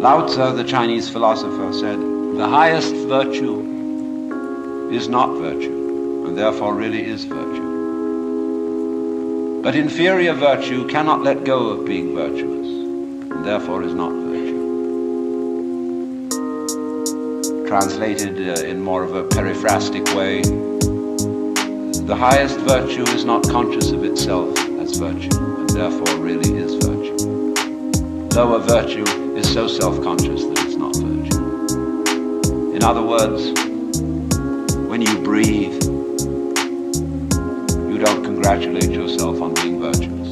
Lao Tzu, the Chinese philosopher, said, the highest virtue is not virtue, and therefore really is virtue. But inferior virtue cannot let go of being virtuous, and therefore is not virtue. Translated in more of a periphrastic way, the highest virtue is not conscious of itself as virtue, and therefore really is virtue. Lower virtue is so self-conscious that it's not virtue. In other words, when you breathe, you don't congratulate yourself on being virtuous.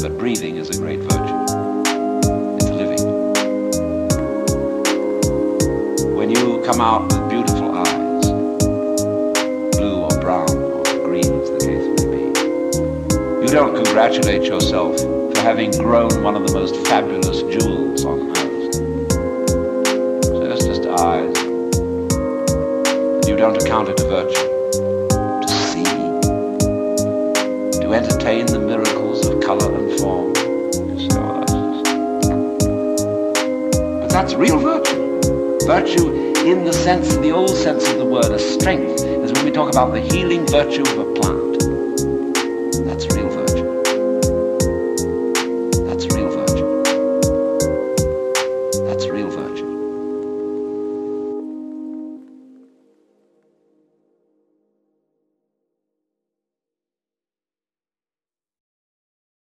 But breathing is a great virtue. It's living. When you come out with beautiful eyes, blue or brown or green as the case may be, you don't congratulate yourself for having grown one of the most fabulous jewels on earth. So it's just eyes. You don't account it a virtue. To see, to entertain the miracles of color and form. But that's real virtue. Virtue in the sense, the old sense of the word, a strength, as when we talk about the healing virtue of a plant.